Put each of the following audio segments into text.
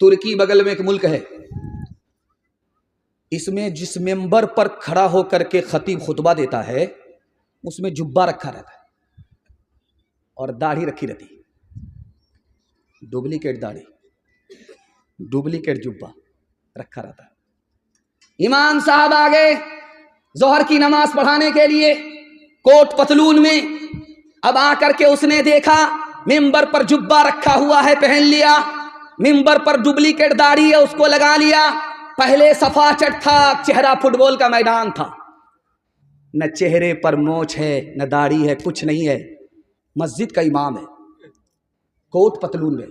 तुर्की बगल में एक मुल्क है, इसमें जिस मेंबर पर खड़ा होकर के खतीब खुतबा देता है उसमें जुब्बा रखा रहता है और दाढ़ी रखी रहती है, डुप्लीकेट दाढ़ी, डुप्लीकेट जुब्बा रखा रहता है। इमाम साहब आगे जोहर की नमाज पढ़ाने के लिए कोट पतलून में, अब आकर के उसने देखा मिंबर पर जुब्बा रखा हुआ है, पहन लिया, मिंबर पर डुप्लीकेट दाढ़ी है उसको लगा लिया। पहले सफाचट था, चेहरा फुटबॉल का मैदान था, न चेहरे पर मोछ है न दाढ़ी है, कुछ नहीं है, मस्जिद का इमाम है कोट पतलून में।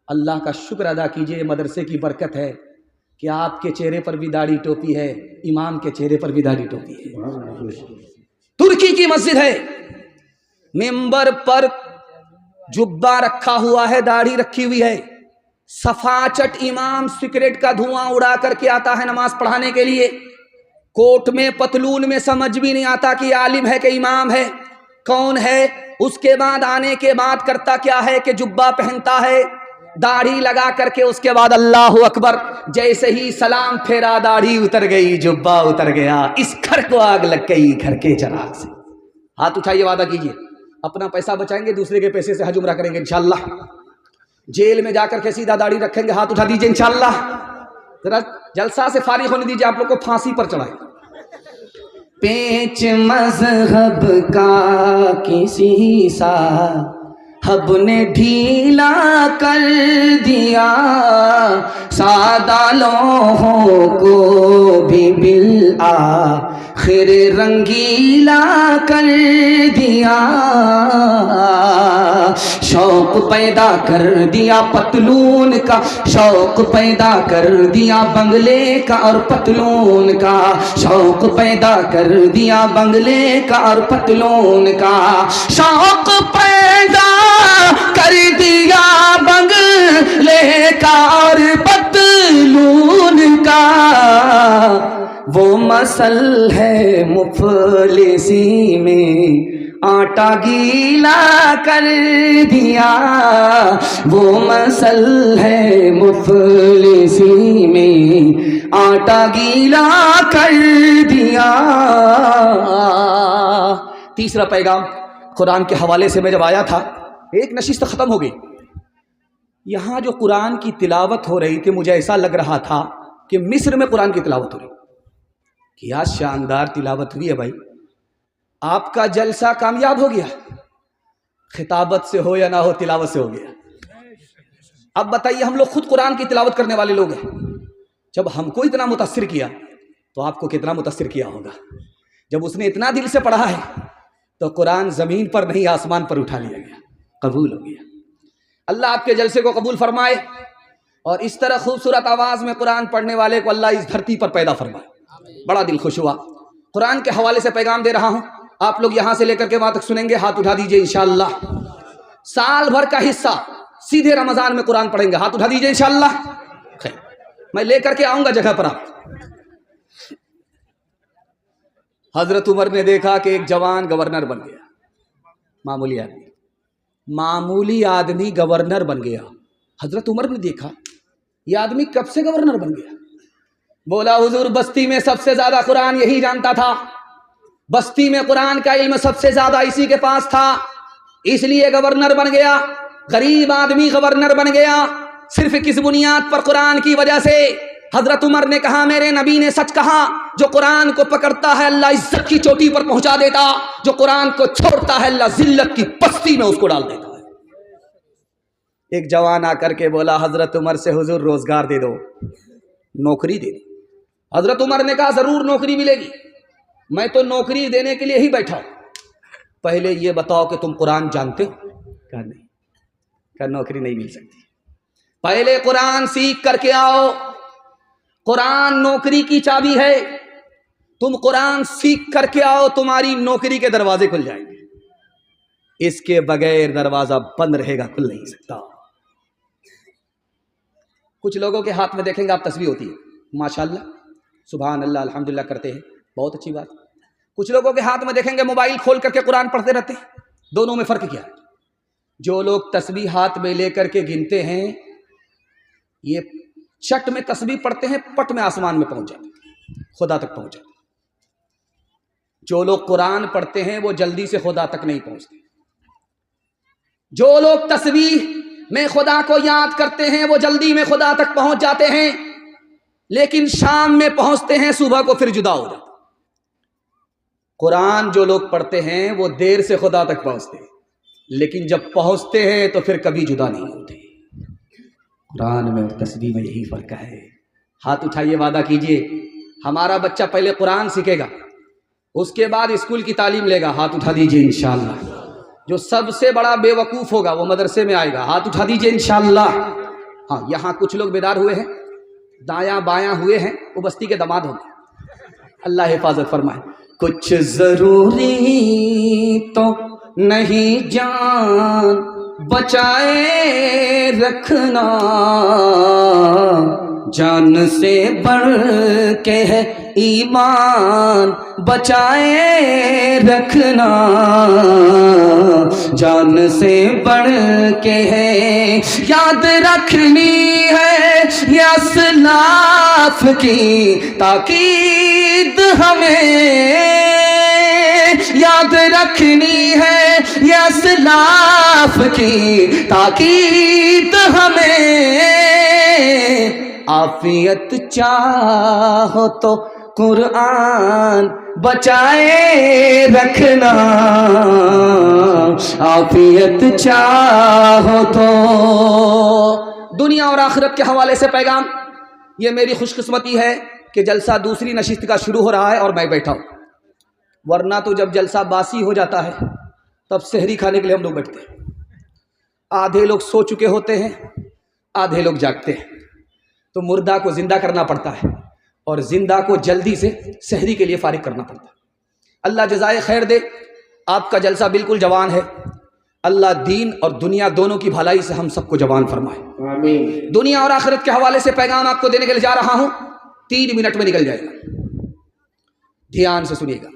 अल्लाह का शुक्र अदा कीजिए, मदरसे की बरकत है कि आपके चेहरे पर भी दाढ़ी टोपी है, इमाम के चेहरे पर भी दाढ़ी टोपी है। तुर्की की मस्जिद है, मिंबर पर जुब्बा रखा हुआ है, दाढ़ी रखी हुई है, सफाचट इमाम सिगरेट का धुआं उड़ा करके आता है नमाज पढ़ाने के लिए। कोट में पतलून में समझ भी नहीं आता कि आलिम है कि इमाम है, कौन है। उसके बाद आने के बाद करता क्या है कि जुब्बा पहनता है, दाढ़ी लगा करके, उसके बाद अल्लाह अकबर, जैसे ही सलाम फेरा दाढ़ी उतर गई, जुब्बा उतर गया, इस घर को आग लग गई घर के चिराग से। हाथ उठाइए, वादा कीजिए अपना पैसा बचाएंगे, दूसरे के पैसे से हज उम्रा करेंगे इंशाअल्लाह। जेल में जाकर के सीधा दाढ़ी रखेंगे, हाथ उठा दीजिए इंशाअल्लाह। जरा जलसा से फारिग होने दीजिए, आप लोग को फांसी पर चढ़ाए। पेच मजहब का किसी साहब ने ढीला कर दिया, सादा लोहों को भी बिल आखिर रंगीला कर दिया। शौक पैदा कर दिया पतलून का, शौक पैदा कर दिया बंगले का और पतलून का, शौक पैदा कर दिया बंगले का और पतलून का, शौक पैदा कर दिया बंगले का और पतलून का। वो मसल है मुफलिसी में आटा गीला कर दिया, वो मसल है मुफलिसी में आटा गीला कर दिया। तीसरा पैगाम कुरान के हवाले से मैं जब आया था, एक नशिस्त ख़त्म हो गई, यहाँ जो कुरान की तिलावत हो रही थी मुझे ऐसा लग रहा था कि मिस्र में कुरान की तिलावत हो रही। क्या शानदार तिलावत हुई है भाई, आपका जलसा कामयाब हो गया, खिताबत से हो या ना हो, तिलावत से हो गया। अब बताइए, हम लोग खुद कुरान की तिलावत करने वाले लोग हैं, जब हमको इतना मुतासिर किया तो आपको कितना मुतासिर किया होगा। जब उसने इतना दिल से पढ़ा है तो कुरान ज़मीन पर नहीं आसमान पर उठा लिया गया, कबूल हो गया। अल्लाह आपके जलसे को कबूल फरमाए और इस तरह खूबसूरत आवाज़ में कुरान पढ़ने वाले को अल्लाह इस धरती पर पैदा फरमाए। बड़ा दिल खुश हुआ। कुरान के हवाले से पैगाम दे रहा हूँ, आप लोग यहाँ से लेकर के वहाँ तक सुनेंगे, हाथ उठा दीजिए इंशाअल्लाह। साल भर का हिस्सा सीधे रमज़ान में कुरान पढ़ेंगे, हाथ उठा दीजिए इंशाअल्लाह। मैं लेकर के आऊँगा जगह पर आप। हजरत उमर ने देखा कि एक जवान गवर्नर बन गया, मामूली आदमी, मामूली आदमी गवर्नर बन गया। हजरत उमर ने देखा ये आदमी कब से गवर्नर बन गया। बोला हुजूर, बस्ती में सबसे ज्यादा कुरान यही जानता था, बस्ती में कुरान का इल्म सबसे ज्यादा इसी के पास था, इसलिए गवर्नर बन गया। गरीब आदमी गवर्नर बन गया सिर्फ किस बुनियाद पर? कुरान की वजह से। हजरत उमर ने कहा, मेरे नबी ने सच कहा, जो कुरान को पकड़ता है अल्लाह इज्जत की चोटी पर पहुंचा देता, जो कुरान को छोड़ता है अल्लाह जिल्लत की पस्ती में उसको डाल देता है। एक जवान आकर के बोला हजरत उमर से, हुजूर रोजगार दे दो, नौकरी दे दो। हजरत उमर ने कहा, जरूर नौकरी मिलेगी, मैं तो नौकरी देने के लिए ही बैठा हूं, पहले ये बताओ कि तुम कुरान जानते हो? कहा नहीं। कहा नौकरी नहीं मिल सकती, पहले कुरान सीख करके आओ, कुरान नौकरी की चाबी है, तुम कुरान सीख करके आओ, तुम्हारी नौकरी के दरवाजे खुल जाएंगे, इसके बगैर दरवाजा बंद रहेगा, खुल नहीं सकता। कुछ लोगों के हाथ में देखेंगे आप तस्बीह होती है, माशाल्लाह, सुभान अल्लाह, अल्हम्दुलिल्लाह करते हैं, बहुत अच्छी बात। कुछ लोगों के हाथ में देखेंगे मोबाइल खोल करके कुरान पढ़ते रहते हैं। दोनों में फ़र्क क्या है? जो लोग तस्बीह हाथ में लेकर के गिनते हैं ये चट में तस्बीह पढ़ते हैं, पट में आसमान में पहुंच जाते हैं, खुदा तक पहुंच जाते हैं। जो लोग कुरान पढ़ते हैं वो जल्दी से खुदा तक नहीं पहुंचते। जो लोग तस्बीह में खुदा को याद करते हैं वो जल्दी में खुदा तक पहुंच जाते हैं, लेकिन शाम में पहुंचते हैं, सुबह को फिर जुदा हो जाते। कुरान जो लोग पढ़ते हैं वो देर से खुदा तक पहुंचते हैं, लेकिन जब पहुंचते हैं तो फिर कभी जुदा नहीं होते। कुरान में और तस्बीह में यही फर्क है। हाथ उठाइए, वादा कीजिए हमारा बच्चा पहले कुरान सीखेगा, उसके बाद स्कूल की तालीम लेगा। हाथ उठा दीजिए इंशाअल्लाह। जो सबसे बड़ा बेवकूफ़ होगा वो मदरसे में आएगा। हाथ उठा दीजिए इंशाअल्लाह। हाँ, यहाँ कुछ लोग बेदार हुए हैं, दायां बायां हुए हैं, वो बस्ती के दामाद होंगे। अल्लाह हिफाजत फरमाए। कुछ ज़रूरी तो नहीं जान बचाए रखना, जान से बढ़ के है ईमान बचाए रखना, जान से बढ़ के है याद रखनी है ये असलाफ की ताकीद हमें, याद रखनी है ये असलाफ की ताकीद हमें। आफियत चाहो तो कुरान बचाए रखना, आफियत चाहो तो। दुनिया और आखिरत के हवाले से पैगाम। ये मेरी खुशकिस्मती है कि जलसा दूसरी नशिस्त का शुरू हो रहा है और मैं बैठा हूँ, वरना तो जब जलसा बासी हो जाता है तब सहरी खाने के लिए हम लोग बैठते हैं। आधे लोग सो चुके होते हैं, आधे लोग जागते हैं, तो मुर्दा को जिंदा करना पड़ता है और जिंदा को जल्दी से सहरी के लिए फारिग करना पड़ता है। अल्लाह जज़ाए खैर दे, आपका जलसा बिल्कुल जवान है। अल्लाह दीन और दुनिया दोनों की भलाई से हम सबको जवान फरमाए, आमीन। दुनिया और आखिरत के हवाले से पैगाम आपको देने के लिए जा रहा हूँ, 3 मिनट में निकल जाएगा, ध्यान से सुनिएगा।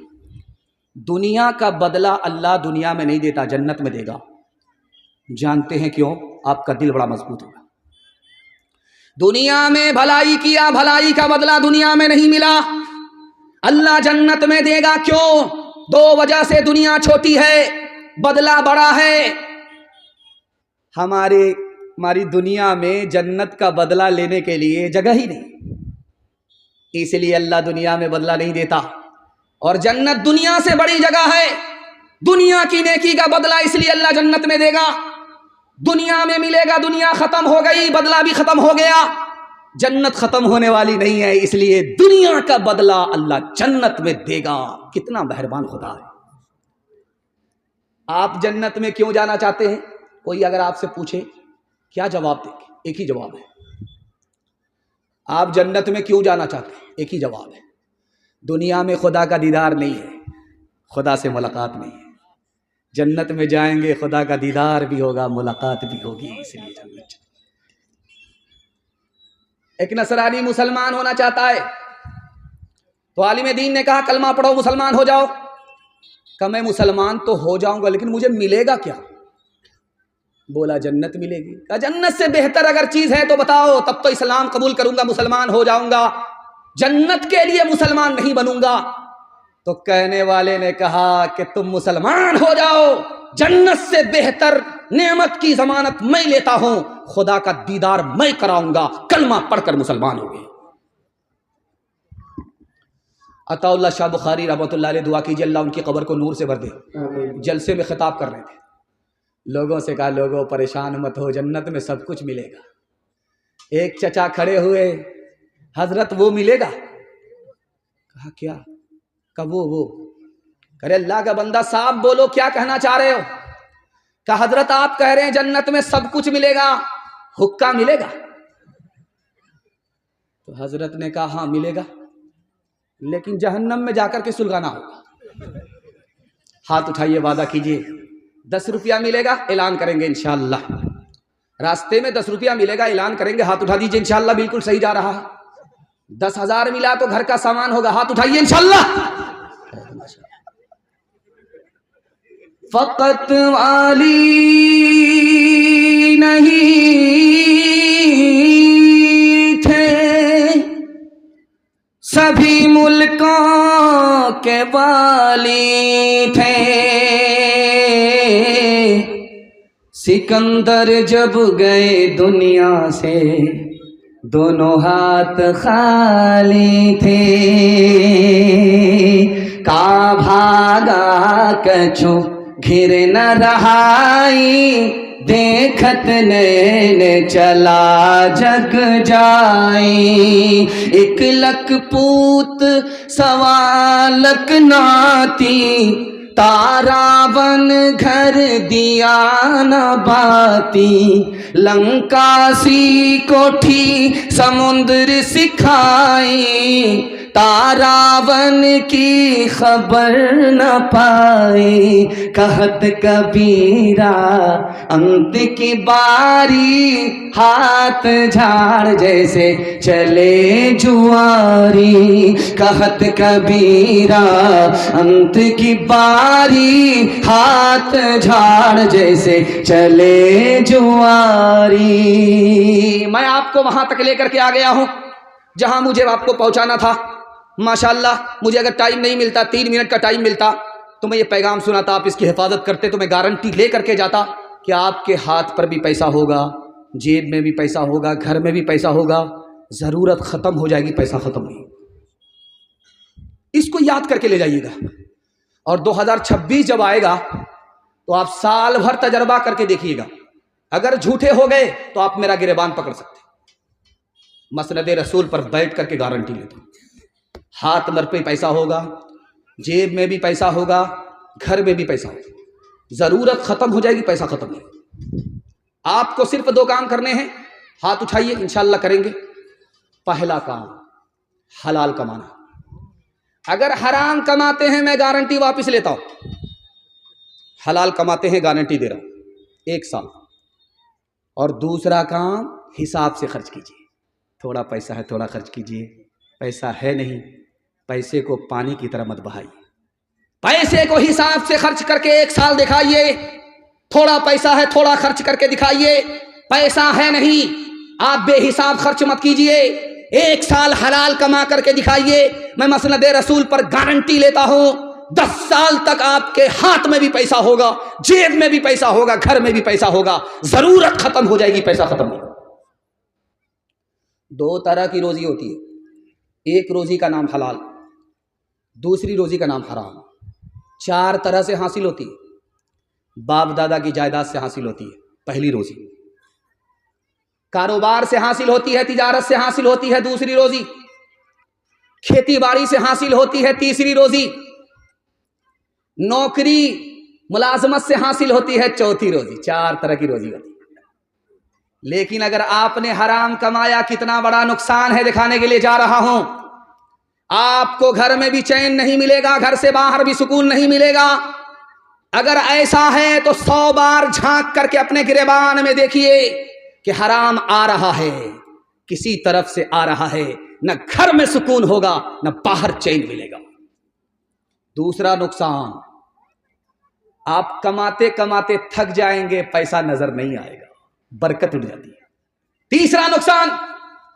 दुनिया का बदला अल्लाह दुनिया में नहीं देता, जन्नत में देगा। जानते हैं क्यों? आपका दिल बड़ा मजबूत होगा। दुनिया में भलाई किया, भलाई का बदला दुनिया में नहीं मिला, अल्लाह जन्नत में देगा। क्यों? 2 वजह से दुनिया छोटी है, बदला बड़ा है। हमारी दुनिया में जन्नत का बदला लेने के लिए जगह ही नहीं, इसलिए अल्लाह दुनिया में बदला नहीं देता। और जन्नत दुनिया से बड़ी जगह है, दुनिया की नेकी का बदला इसलिए अल्लाह जन्नत में देगा। दुनिया में मिलेगा, दुनिया खत्म हो गई, बदला भी खत्म हो गया। जन्नत खत्म होने वाली नहीं है, इसलिए दुनिया का बदला अल्लाह जन्नत में देगा। कितना मेहरबान खुदा है। आप जन्नत में क्यों जाना चाहते हैं? कोई अगर आपसे पूछे क्या जवाब देंगे? एक ही जवाब है। आप जन्नत में क्यों जाना चाहते हैं? एक ही जवाब है, दुनिया में खुदा का दीदार नहीं है, खुदा से मुलाकात नहीं है। जन्नत में जाएंगे, खुदा का दीदार भी होगा, मुलाकात भी होगी, इसलिए जन्नत। एक नसरानी मुसलमान होना चाहता है, तो आलिम दीन ने कहा कलमा पढ़ो मुसलमान हो जाओ। कहा मैं मुसलमान तो हो जाऊंगा, लेकिन मुझे मिलेगा क्या? बोला जन्नत मिलेगी। कहा जन्नत से बेहतर अगर चीज है तो बताओ, तब तो इस्लाम कबूल करूंगा, मुसलमान हो जाऊंगा, जन्नत के लिए मुसलमान नहीं बनूंगा। तो कहने वाले ने कहा कि तुम मुसलमान हो जाओ, जन्नत से बेहतर नेमत की जमानत मैं लेता हूं, खुदा का दीदार मैं कराऊंगा, कलमा पढ़कर मुसलमान हो गए। अताउल्लाह शाह बुखारी रहमतुल्लाह अलैह, दुआ कीजिए अल्लाह उनकी कब्र को नूर से भर दे। जलसे में खिताब कर रहे थे, लोगों से कहा लोगों परेशान मत हो, जन्नत में सब कुछ मिलेगा। एक चचा खड़े हुए, हजरत वो मिलेगा? कहा क्या? कहा वो। करे अल्लाह का बंदा साहब बोलो क्या कहना चाह रहे हो? कहा हजरत आप कह रहे हैं जन्नत में सब कुछ मिलेगा, हुक्का मिलेगा? तो हजरत ने कहा हाँ मिलेगा, लेकिन जहन्नम में जाकर के सुलगाना होगा। हाथ उठाइए, वादा कीजिए 10 रुपया मिलेगा, ऐलान करेंगे इंशाअल्लाह। रास्ते में 10 रुपया मिलेगा, ऐलान करेंगे। हाथ उठा दीजिए इंशाअल्लाह, बिल्कुल सही जा रहा है। 10,000 मिला तो घर का सामान होगा। हाथ उठाइए इंशाअल्लाह। फकत वाली नहीं सभी मुल्कों के वाली थे। सिकंदर जब गए दुनिया से दोनों हाथ खाली थे। का भागा कछु घिर न रहाई, देखत नैन चला जग जाई। एक लक पूत सवा लक नाती, तारा बन घर दिया न बाती। लंका सी कोठी समुद्र सिखाई, तारा बन की खबर न पाई। कहत कबीरा अंत की बारी, हाथ झाड़ जैसे चले जुआरी। कहत कबीरा अंत की बारी, हाथ झाड़ जैसे चले जुआरी। मैं आपको वहां तक लेकर के आ गया हूं जहां मुझे आपको पहुंचाना था। माशाल्लाह, मुझे अगर टाइम नहीं मिलता, 3 मिनट का टाइम मिलता, तो मैं ये पैगाम सुनाता, आप इसकी हिफाजत करते, तो मैं गारंटी ले करके जाता कि आपके हाथ पर भी पैसा होगा, जेब में भी पैसा होगा, घर में भी पैसा होगा। ज़रूरत ख़त्म हो जाएगी, पैसा ख़त्म नहीं। इसको याद करके ले जाइएगा। और 2026 जब आएगा तो आप साल भर तजर्बा करके देखिएगा। अगर झूठे हो गए तो आप मेरा गिरेबान पकड़ सकते। मसनद रसूल पर बैठ करके गारंटी लेता हूं, हाथ मर पे पैसा होगा, जेब में भी पैसा होगा, घर में भी पैसा होगा। जरूरत खत्म हो जाएगी, पैसा खत्म नहीं। आपको सिर्फ 2 काम करने हैं, हाथ उठाइए, इंशाल्लाह करेंगे। पहला काम हलाल कमाना। अगर हराम कमाते हैं, मैं गारंटी वापस लेता हूं। हलाल कमाते हैं, गारंटी दे रहा हूं 1 साल। और दूसरा काम हिसाब से खर्च कीजिए। थोड़ा पैसा है, थोड़ा खर्च कीजिए। पैसा है नहीं, पैसे को पानी की तरह मत बहाइए। पैसे को हिसाब से खर्च करके 1 साल दिखाइए। थोड़ा पैसा है, थोड़ा खर्च करके दिखाइए। पैसा है नहीं, आप बेहिसाब खर्च मत कीजिए। 1 साल हलाल कमा करके दिखाइए। मैं मसनद रसूल पर गारंटी लेता हूं, 10 साल तक आपके हाथ में भी पैसा होगा, जेब में भी पैसा होगा, घर में भी पैसा होगा। जरूरत खत्म हो जाएगी, पैसा खत्म नहीं। 2 तरह की रोजी होती है। एक रोजी का नाम हलाल, दूसरी रोजी का नाम हराम। 4 तरह से हासिल होती है। बाप दादा की जायदाद से हासिल होती है पहली रोजी, कारोबार से हासिल होती है, तिजारत से हासिल होती है दूसरी रोजी, खेती बाड़ी से हासिल होती है तीसरी रोजी, नौकरी मुलाजमत से हासिल होती है चौथी रोजी। 4 तरह की रोजी होती है। लेकिन अगर आपने हराम कमाया, कितना बड़ा नुकसान है दिखाने के लिए जा रहा हूं। आपको घर में भी चैन नहीं मिलेगा, घर से बाहर भी सुकून नहीं मिलेगा। अगर ऐसा है तो 100 बार झांक करके अपने गिरेबान में देखिए कि हराम आ रहा है, किसी तरफ से आ रहा है। न घर में सुकून होगा, न बाहर चैन मिलेगा। दूसरा नुकसान, आप कमाते कमाते थक जाएंगे, पैसा नजर नहीं आएगा, बरकत उड़ जाती है। तीसरा नुकसान,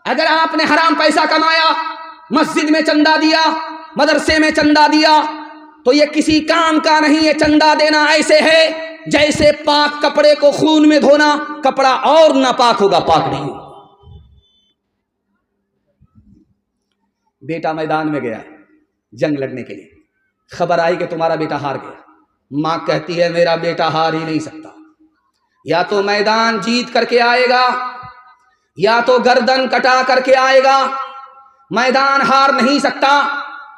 अगर आपने हराम पैसा कमाया, मस्जिद में चंदा दिया, मदरसे में चंदा दिया, तो ये किसी काम का नहीं। ये चंदा देना ऐसे है जैसे पाक कपड़े को खून में धोना, कपड़ा और नापाक होगा, पाक नहीं होगा। बेटा मैदान में गया जंग लड़ने के लिए, खबर आई कि तुम्हारा बेटा हार गया। मां कहती है मेरा बेटा हार ही नहीं सकता, या तो मैदान जीत करके आएगा या तो गर्दन कटा करके आएगा, मैदान हार नहीं सकता।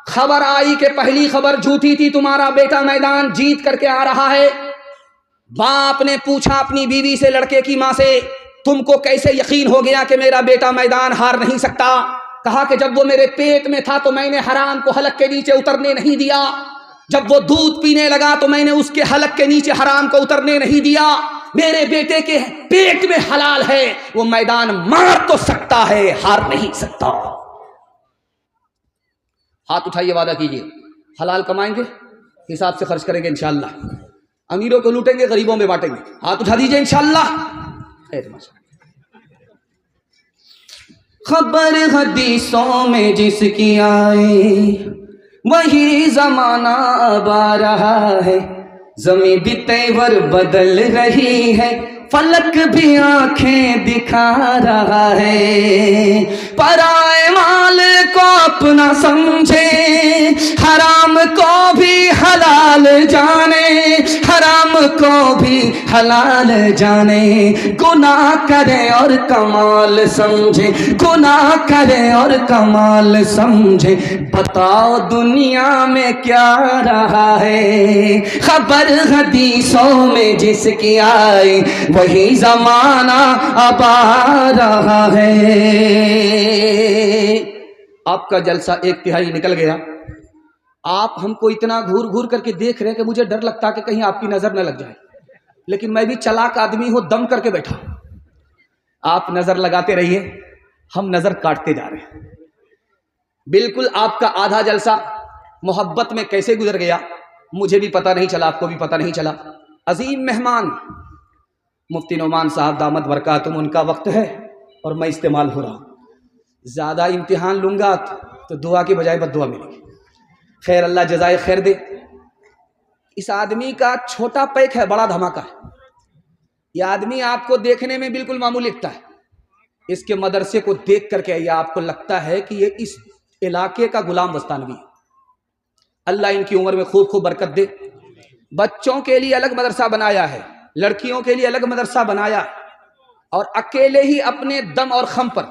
खबर आई कि पहली खबर झूठी थी, तुम्हारा बेटा मैदान जीत करके आ रहा है। बाप ने पूछा अपनी बीवी से, लड़के की मां से, तुमको कैसे यकीन हो गया कि मेरा बेटा मैदान हार नहीं सकता? कहा कि जब वो मेरे पेट में था तो मैंने हराम को हलक के नीचे उतरने नहीं दिया। जब वो दूध पीने लगा तो मैंने उसके हलक के नीचे हराम को उतरने नहीं दिया। मेरे बेटे के पेट में हलाल है, वो मैदान मार तो सकता है, हार नहीं सकता। हाथ उठाइए, वादा कीजिए, हलाल कमाएंगे, हिसाब से खर्च करेंगे इंशाअल्लाह। अमीरों को लूटेंगे, गरीबों में बांटेंगे। हाथ उठा दीजिए इंशाअल्लाह। खैर, खबर हदीसों में जिसकी आए वही जमाना अब आ रहा है। ज़मीं भी तेवर बदल रही है, फलक भी आंखें दिखा रहा है। पराए माल को अपना समझे, हराम को भी हलाल जाने, हराम को भी हलाल जाने। गुनाह करे और कमाल समझे, गुनाह करे और कमाल समझे। बताओ दुनिया में क्या रहा है, खबर हदीसों में जिसकी आई वही जमाना अब आ रहा है। आपका जलसा 1/3 निकल गया। आप हमको इतना घूर घूर करके देख रहे हैं कि मुझे डर लगता है कि कहीं आपकी नजर न लग जाए, लेकिन मैं भी चालाक आदमी हूं, दम करके बैठा। आप नजर लगाते रहिए, हम नजर काटते जा रहे हैं। बिल्कुल आपका आधा जलसा मोहब्बत में कैसे गुजर गया मुझे भी पता नहीं चला, आपको भी पता नहीं चला। अजीम मेहमान मुफ्ती नोमान साहब दामद बरकातुम, उनका वक्त है और मैं इस्तेमाल हो रहा हूँ। ज़्यादा इम्तिहान लूँगा तो दुआ की बजाय बद्दुआ मिलेगी। खैर, अल्लाह जज़ाए खैर दे। इस आदमी का छोटा पैक है, बड़ा धमाका है। यह आदमी आपको देखने में बिल्कुल मामूली लगता है, इसके मदरसे को देख करके यह आपको लगता है कि ये इस इलाके का गुलाम बस्तानवी है। अल्लाह इनकी उम्र में खूब खूब बरकत दे। बच्चों के लिए अलग मदरसा बनाया है, लड़कियों के लिए अलग मदरसा बनाया, और अकेले ही अपने दम और खम पर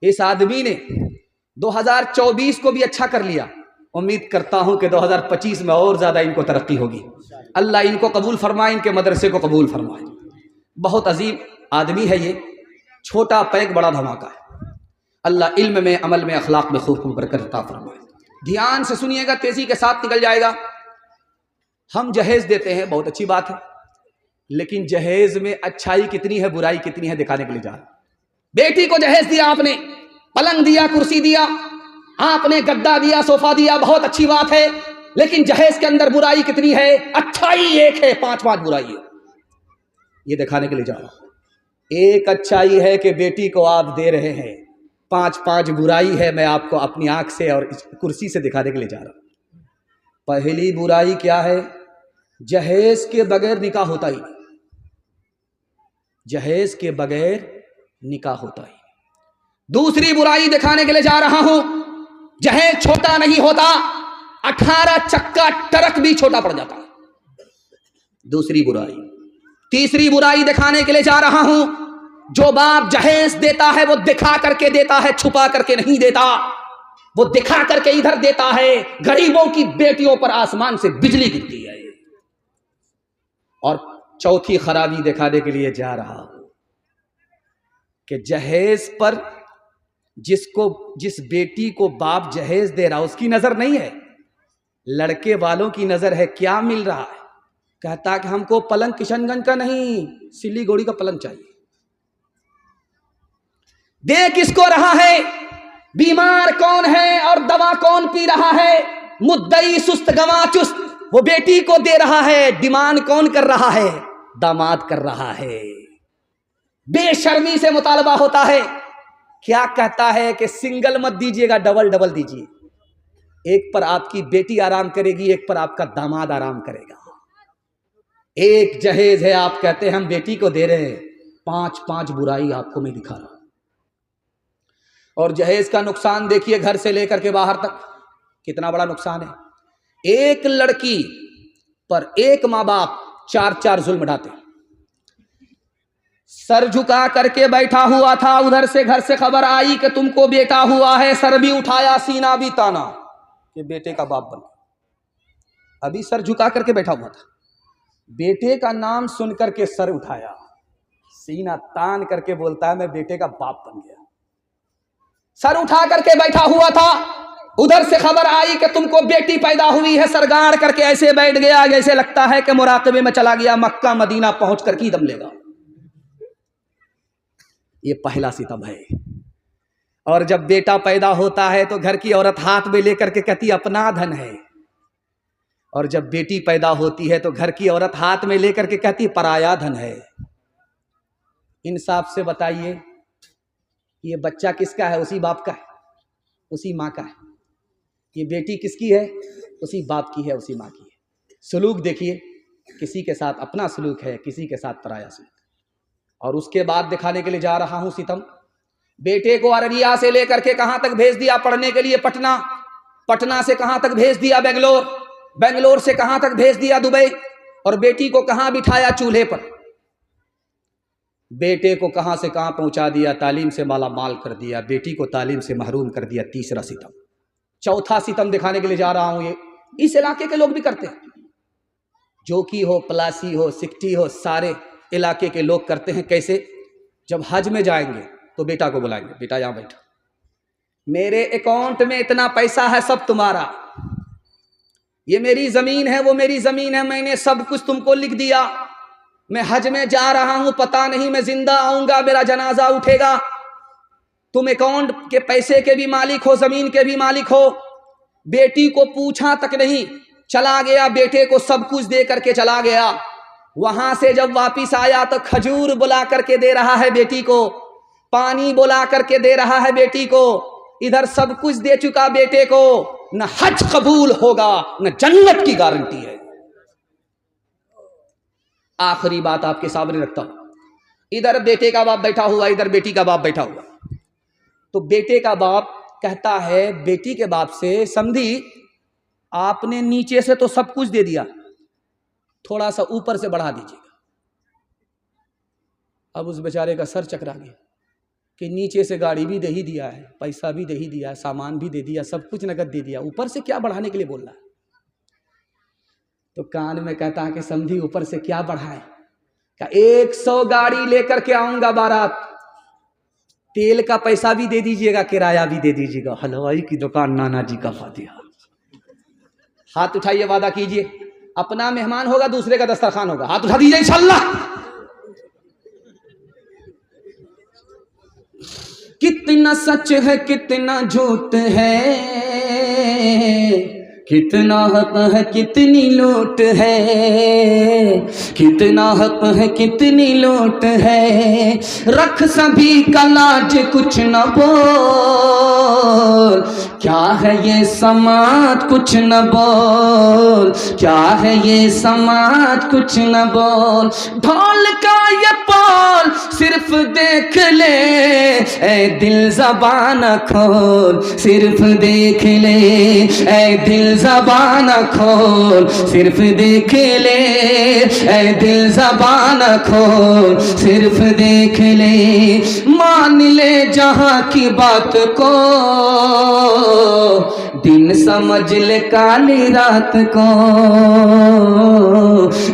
इस आदमी ने 2024 को भी अच्छा कर लिया। उम्मीद करता हूं कि 2025 में और ज़्यादा इनको तरक्की होगी। अल्लाह इनको कबूल फरमाए, इनके मदरसे को कबूल फरमाए। बहुत अजीम आदमी है ये, छोटा पैक बड़ा धमाका है। अल्लाह इल्म में, अमल में, अखलाक में खूब खूब बरकत अता फरमाए। ध्यान से सुनिएगा, तेजी के साथ निकल जाएगा। हम जहेज देते हैं, बहुत अच्छी बात है, लेकिन जहेज में अच्छाई कितनी है, बुराई कितनी है, दिखाने के लिए जा रहे। बेटी को जहेज दिया आपने, पलंग दिया, कुर्सी दिया, आपने गद्दा दिया, सोफा दिया, बहुत अच्छी बात है, लेकिन जहेज के अंदर बुराई कितनी है, अच्छाई एक है, 5 बुराई है। ये दिखाने के लिए जा रहा हूं। एक अच्छाई है कि बेटी को आप दे रहे हैं, 5 बुराई है, मैं आपको अपनी आंख से और इस कुर्सी से दिखाने के लिए जा रहा हूं। पहली बुराई क्या है, जहेज के बगैर निकाह होता ही नहीं। जहेज के बगैर निकाह होता ही। दूसरी बुराई दिखाने के लिए जा रहा हूं, जहेज छोटा नहीं होता, 18 चक्का ट्रक भी छोटा पड़ जाता है। दूसरी बुराई। तीसरी बुराई दिखाने के लिए जा रहा हूं, जो बाप जहेज देता है वो दिखा करके देता है, छुपा करके नहीं देता, वो दिखा करके इधर देता है। गरीबों की बेटियों पर आसमान से बिजली गिरती है। और चौथी खराबी दिखाने के लिए जा रहा हूं कि जहेज पर जिस बेटी को बाप जहेज दे रहा उसकी नजर नहीं है, लड़के वालों की नजर है। क्या मिल रहा है, कहता कि हमको पलंग किशनगंज का नहीं, सिलीगुड़ी का पलंग चाहिए। दे किसको रहा है, बीमार कौन है और दवा कौन पी रहा है, मुद्दई सुस्त गवा चुस्त, वो बेटी को दे रहा है। डिमांड कौन कर रहा है, दामाद कर रहा है। बेशर्मी से मुतालबा होता है। क्या कहता है कि सिंगल मत दीजिएगा, डबल डबल दीजिए। एक पर आपकी बेटी आराम करेगी, एक पर आपका दामाद आराम करेगा। एक जहेज है, आप कहते हैं हम बेटी को दे रहे हैं, 5 बुराई आपको मैं दिखा रहा हूं। और जहेज का नुकसान देखिए, घर से लेकर के बाहर तक कितना बड़ा नुकसान है। एक लड़की पर एक माँ बाप 4 जुल्म ढाते। सर झुका करके बैठा हुआ था, उधर से घर से खबर आई कि तुमको बेटा हुआ है, सर भी उठाया, सीना भी ताना कि बेटे का बाप बन गया। अभी सर झुका करके बैठा हुआ था, बेटे का नाम सुन करके सर उठाया, सीना तान करके बोलता है मैं बेटे का बाप बन गया। सर उठा करके बैठा हुआ था, उधर से खबर आई कि तुमको बेटी पैदा हुई है, सरगाड़ करके ऐसे बैठ गया जैसे लगता है कि मुराकबे में चला गया, मक्का मदीना पहुंच कर की दम लेगा। ये पहला सितम है। और जब बेटा पैदा होता है तो घर की औरत हाथ में लेकर के कहती अपना धन है, और जब बेटी पैदा होती है तो घर की औरत हाथ में लेकर के कहती पराया धन है। इंसाफ से बताइए, ये बच्चा किसका है? उसी बाप का है, उसी माँ का है। ये बेटी किसकी है? उसी बाप की है, उसी माँ की है। सलूक देखिए, किसी के साथ अपना सलूक है, किसी के साथ पराया सलूक। और उसके बाद दिखाने के लिए जा रहा हूँ सितम। बेटे को अररिया से लेकर के कहाँ तक भेज दिया पढ़ने के लिए? पटना। पटना से कहाँ तक भेज दिया? बेंगलोर। बेंगलोर से कहाँ तक भेज दिया? दुबई। और बेटी को कहाँ बिठाया? चूल्हे पर। बेटे को कहाँ से कहाँ पहुँचा दिया? तालीम से माला माल कर दिया, बेटी को तालीम से महरूम कर दिया। तीसरा सितम। चौथा सितम दिखाने के लिए जा रहा हूँ। ये इस इलाके के लोग भी करते हैं, जोकी हो, पलासी हो, सिकटी हो, सारे इलाके के लोग करते हैं। कैसे? जब हज में जाएंगे तो बेटा को बुलाएंगे, बेटा यहाँ बैठो, मेरे अकाउंट में इतना पैसा है, सब तुम्हारा, ये मेरी जमीन है, वो मेरी जमीन है, मैंने सब कुछ तुमको लिख दिया, मैं हज में जा रहा हूं, पता नहीं मैं जिंदा आऊंगा, मेरा जनाजा उठेगा, तुम अकाउंट के पैसे के भी मालिक हो, जमीन के भी मालिक हो। बेटी को पूछा तक नहीं, चला गया, बेटे को सब कुछ दे करके चला गया। वहां से जब वापिस आया तो खजूर बुला करके दे रहा है बेटी को, पानी बुला करके दे रहा है बेटी को, इधर सब कुछ दे चुका बेटे को, न हज कबूल होगा न जन्नत की गारंटी है। आखिरी बात आपके सामने रखता हूं, इधर बेटे का बाप बैठा हुआ, इधर बेटी का बाप बैठा हुआ। तो बेटे का बाप कहता है बेटी के बाप से, समधी आपने नीचे से तो सब कुछ दे दिया, थोड़ा सा ऊपर से बढ़ा दीजिएगा। अब उस बेचारे का सर चकरा गया कि नीचे से गाड़ी भी दे ही दिया है, पैसा भी दे ही दिया है, सामान भी दे दिया, सब कुछ नगद दे दिया, ऊपर से क्या बढ़ाने के लिए बोल रहा है? तो कान में कहता है कि समझी ऊपर से क्या बढ़ाए? क्या 100 गाड़ी लेकर के आऊंगा बारात, तेल का पैसा भी दे दीजिएगा, किराया भी दे दीजिएगा, हलवाई की दुकान नाना जी का फातिहा। हाथ उठाइए, वादा कीजिए, अपना मेहमान होगा, दूसरे का दस्तरखान होगा। हाथ उठा दीजिए इंशाल्लाह। कितना सच है कितना झूठ है, कितना हक है कितनी लूट है, कितना हक है कितनी लूट है, रख सभी का लाज कुछ न बोल, क्या है ये समाज कुछ न बोल, क्या है ये समाज कुछ न बोल, ढोल का ये बोल सिर्फ देख ले, ऐ दिल ज़बान खोल, सिर्फ देख ले, ऐ दिल ज़बान खोल, सिर्फ देख ले, ऐ दिल ज़बान खोल, सिर्फ देख ले, मान ले जहाँ की बात को, दिन समझ ले काली रात को,